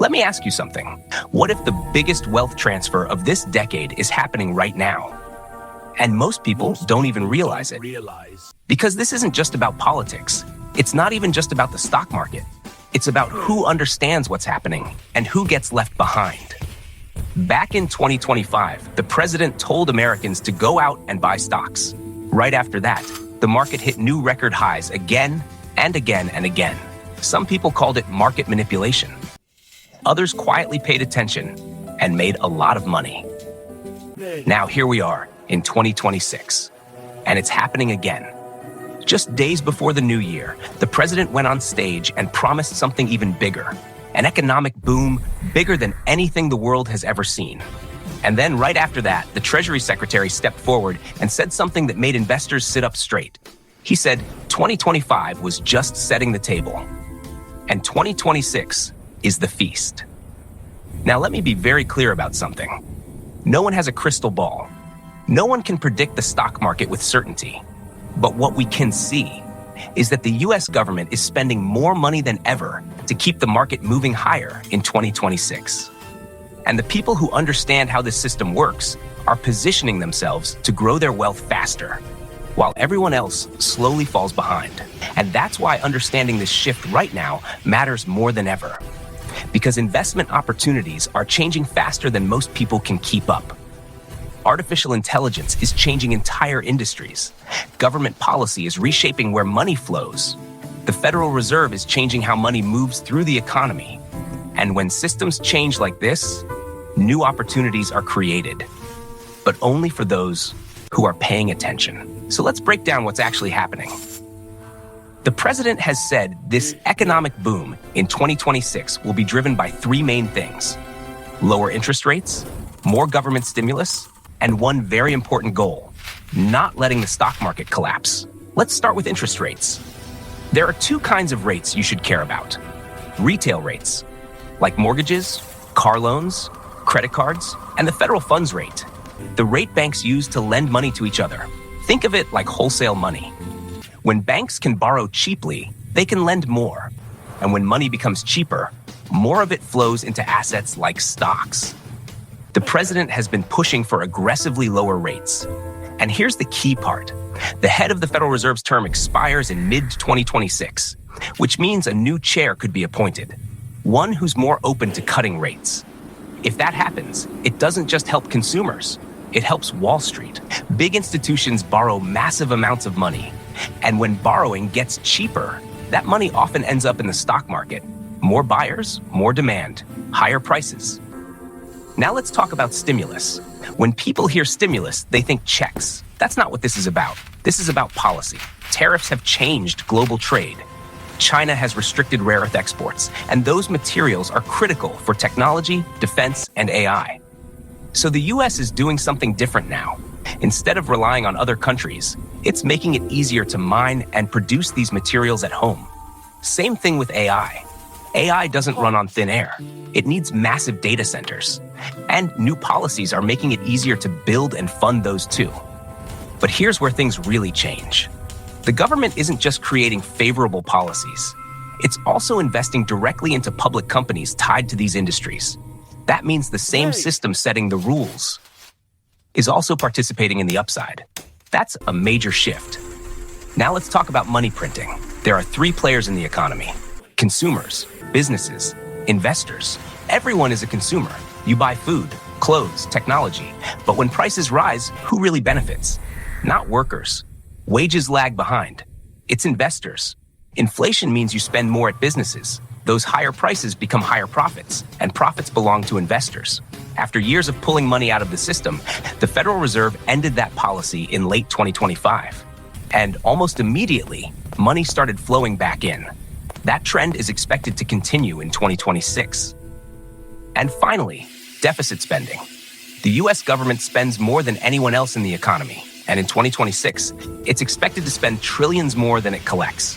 Let me ask you something. What if the biggest wealth transfer of this decade is happening right now? And most people don't even realize it. Because this isn't just about politics. It's not even just about the stock market. It's about who understands what's happening and who gets left behind. Back in 2025, the president told Americans to go out and buy stocks. Right after that, the market hit new record highs again and again and again. Some people called it market manipulation. Others quietly paid attention and made a lot of money. Now here we are in 2026, and it's happening again. Just days before the new year, the president went on stage and promised something even bigger, an economic boom bigger than anything the world has ever seen. And then right after that, the Treasury Secretary stepped forward and said something that made investors sit up straight. He said 2025 was just setting the table, and 2026 is the feast. Now let me be very clear about something. No one has a crystal ball. No one can predict the stock market with certainty. But what we can see is that the US government is spending more money than ever to keep the market moving higher in 2026. And the people who understand how this system works are positioning themselves to grow their wealth faster, while everyone else slowly falls behind. And that's why understanding this shift right now matters more than ever. Because investment opportunities are changing faster than most people can keep up. Artificial intelligence is changing entire industries. Government policy is reshaping where money flows. The Federal Reserve is changing how money moves through the economy. And when systems change like this, new opportunities are created, but only for those who are paying attention. So let's break down what's actually happening. The president has said this economic boom in 2026 will be driven by three main things: lower interest rates, more government stimulus, and one very important goal: not letting the stock market collapse. Let's start with interest rates. There are two kinds of rates you should care about. Retail rates, like mortgages, car loans, credit cards, and the federal funds rate, the rate banks use to lend money to each other. Think of it like wholesale money. When banks can borrow cheaply, they can lend more. And when money becomes cheaper, more of it flows into assets like stocks. The president has been pushing for aggressively lower rates. And here's the key part. The head of the Federal Reserve's term expires in mid-2026, which means a new chair could be appointed, one who's more open to cutting rates. If that happens, it doesn't just help consumers, it helps Wall Street. Big institutions borrow massive amounts of money, and when borrowing gets cheaper, that money often ends up in the stock market. More buyers, more demand, higher prices. Now let's talk about stimulus. When people hear stimulus, they think checks. That's not what this is about. This is about policy. Tariffs have changed global trade. China has restricted rare earth exports, and those materials are critical for technology, defense, and AI. So the US is doing something different now. Instead of relying on other countries, it's making it easier to mine and produce these materials at home. Same thing with AI. AI doesn't run on thin air. It needs massive data centers. And new policies are making it easier to build and fund those too. But here's where things really change. The government isn't just creating favorable policies. It's also investing directly into public companies tied to these industries. That means the same system setting the rules is also participating in the upside. That's a major shift. Now let's talk about money printing. There are three players in the economy: consumers, businesses, investors. Everyone is a consumer. You buy food, clothes, technology. But when prices rise, who really benefits? Not workers. Wages lag behind. It's investors. Inflation means you spend more at businesses. Those higher prices become higher profits, and profits belong to investors. After years of pulling money out of the system, the Federal Reserve ended that policy in late 2025. And almost immediately, money started flowing back in. That trend is expected to continue in 2026. And finally, deficit spending. The US government spends more than anyone else in the economy, and in 2026, it's expected to spend trillions more than it collects.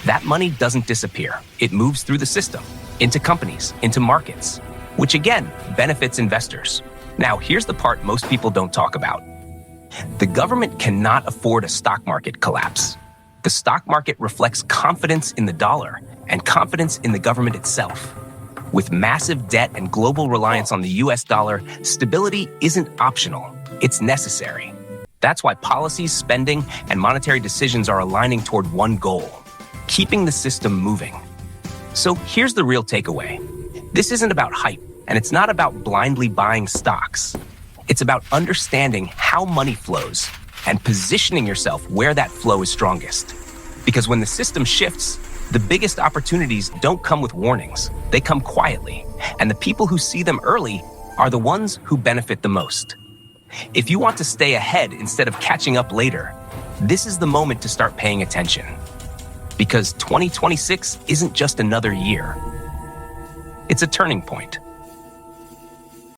That money doesn't disappear. It moves through the system, into companies, into markets, which again benefits investors. Now, here's the part most people don't talk about. The government cannot afford a stock market collapse. The stock market reflects confidence in the dollar and confidence in the government itself. With massive debt and global reliance on the US dollar, stability isn't optional, it's necessary. That's why policies, spending, and monetary decisions are aligning toward one goal: keeping the system moving. So here's the real takeaway. This isn't about hype, and it's not about blindly buying stocks. It's about understanding how money flows and positioning yourself where that flow is strongest. Because when the system shifts, the biggest opportunities don't come with warnings. They come quietly, and the people who see them early are the ones who benefit the most. If you want to stay ahead instead of catching up later, this is the moment to start paying attention. Because 2026 isn't just another year. It's a turning point.